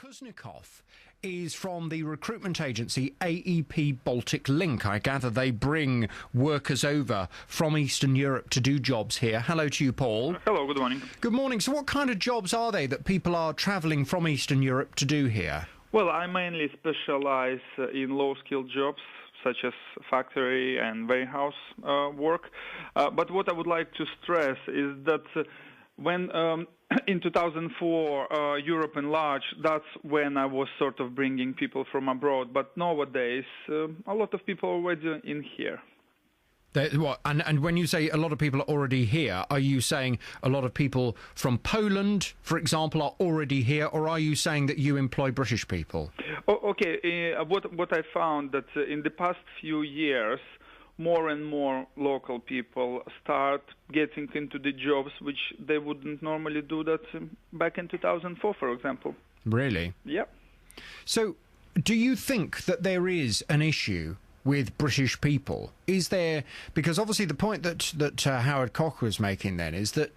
Kuznecovs is from the recruitment agency AEP Baltic Link. I gather they bring workers over from Eastern Europe to do jobs here. Hello to you, Paul. Hello, good morning. Good morning. So what kind of jobs are they that people are travelling from Eastern Europe to do here? Well, I mainly specialize in low-skilled jobs, such as factory and warehouse work. But what I would like to stress is that when in 2004, Europe enlarged, that's when I was sort of bringing people from abroad. But nowadays, a lot of people are already in here. And when you say a lot of people are already here, are you saying a lot of people from Poland, for example, are already here, or are you saying that you employ British people? Okay, what I found that in the past few years, more and more local people start getting into the jobs which they wouldn't normally do that back in 2004, for example. Really? Yeah. So do you think that there is an issue with British people? Is there, because obviously the point that Howard Koch was making then is that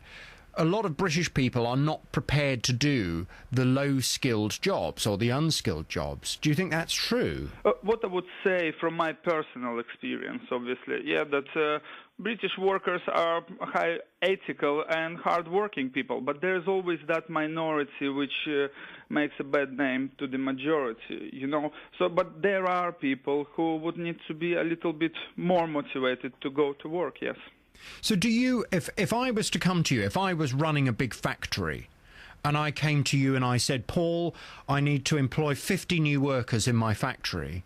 a lot of British people are not prepared to do the low-skilled jobs or the unskilled jobs. Do you think that's true? What I would say from my personal experience, obviously, that British workers are high ethical and hard-working people, but there's always that minority which makes a bad name to the majority, you know. So, but there are people who would need to be a little bit more motivated to go to work, yes. So do you, if I was to come to you, if I was running a big factory and I came to you and I said, Paul, I need to employ 50 new workers in my factory,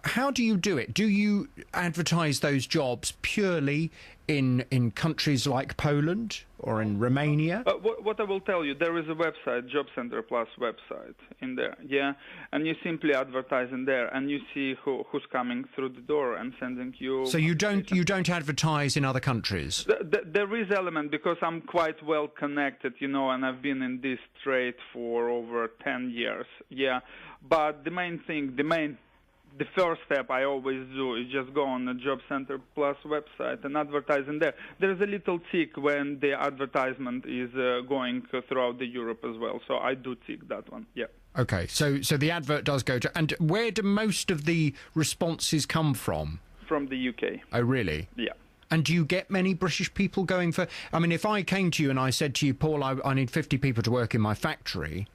how do you do it? Do you advertise those jobs purely in countries like Poland or in Romania? What I will tell you, there is a website, Job Center Plus website in there, yeah, and you simply advertise in there, and you see who's coming through the door and sending you. So you don't advertise in other countries? There is element because I'm quite well connected, you know, and I've been in this trade for over 10 years, yeah. But the main thing, the first step I always do is just go on the Job Center Plus website and advertise in there. There's a little tick when the advertisement is going throughout the Europe as well, so I do tick that one, yeah. Okay, so the advert does go to... And where do most of the responses come from? From the UK. Oh, really? Yeah. And do you get many British people going for... I mean, if I came to you and I said to you, Paul, I need 50 people to work in my factory...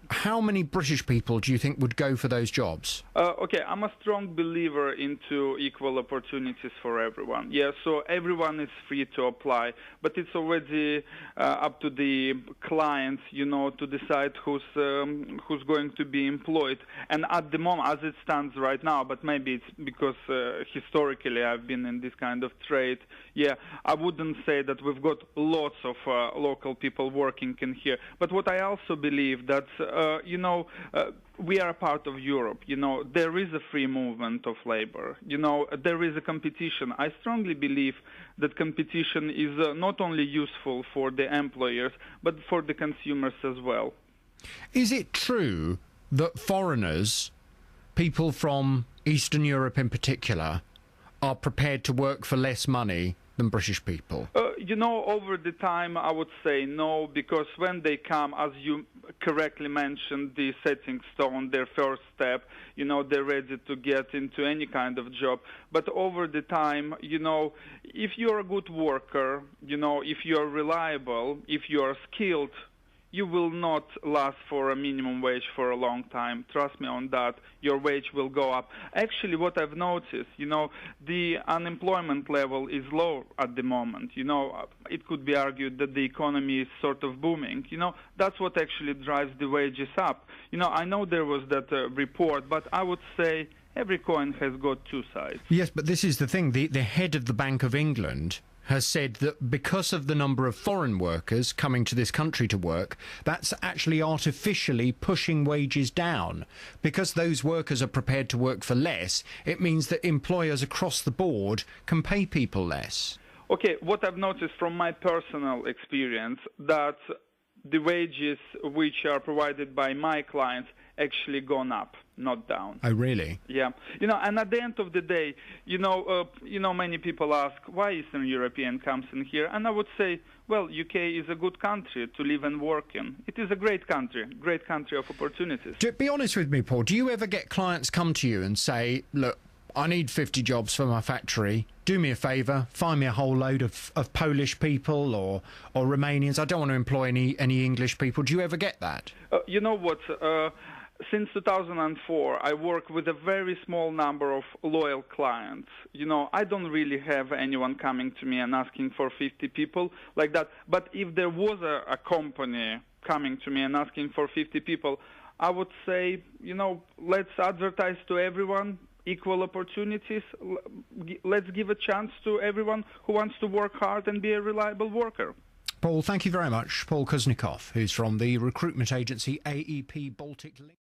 How many British people do you think would go for those jobs? Okay, I'm a strong believer into equal opportunities for everyone. Yeah, so everyone is free to apply, but it's already up to the clients, you know, to decide who's going to be employed. And at the moment, as it stands right now, but maybe it's because historically I've been in this kind of trade. Yeah, I wouldn't say that we've got lots of local people working in here. But what I also believe that we are a part of Europe. You know, there is a free movement of labor. You know, there is a competition. I strongly believe that competition is not only useful for the employers, but for the consumers as well. Is it true that foreigners, people from Eastern Europe in particular, are prepared to work for less money than British people? Over the time, I would say no, because when they come, as you correctly mentioned, the setting stone, their first step, you know, they're ready to get into any kind of job. But over the time, you know, if you're a good worker, you know, if you're reliable, if you're skilled, you will not last for a minimum wage for a long time. Trust me on that. Your wage will go up. Actually, what I've noticed, you know, the unemployment level is low at the moment. You know, it could be argued that the economy is sort of booming. You know, that's what actually drives the wages up. You know, I know there was that report, but I would say every coin has got two sides. Yes, but this is the thing. The head of the Bank of England has said that because of the number of foreign workers coming to this country to work, that's actually artificially pushing wages down. Because those workers are prepared to work for less, it means that employers across the board can pay people less. Okay, what I've noticed from my personal experience, that the wages which are provided by my clients actually gone up, not down. Oh, really? Yeah. And at the end of the day, many people ask why Eastern European comes in here, and I would say, well, UK is a good country to live and work in. It is a great country of opportunities. Be honest with me, Paul. Do you ever get clients come to you and say, look, I need 50 jobs for my factory. Do me a favour, find me a whole load of Polish people or Romanians. I don't want to employ any English people. Do you ever get that? You know what? Since 2004, I work with a very small number of loyal clients. I don't really have anyone coming to me and asking for 50 people like that. But if there was a company coming to me and asking for 50 people, I would say, let's advertise to everyone, equal opportunities. Let's give a chance to everyone who wants to work hard and be a reliable worker. Paul, thank you very much. Paul Kuznecovs, who's from the recruitment agency AEP Baltic Link.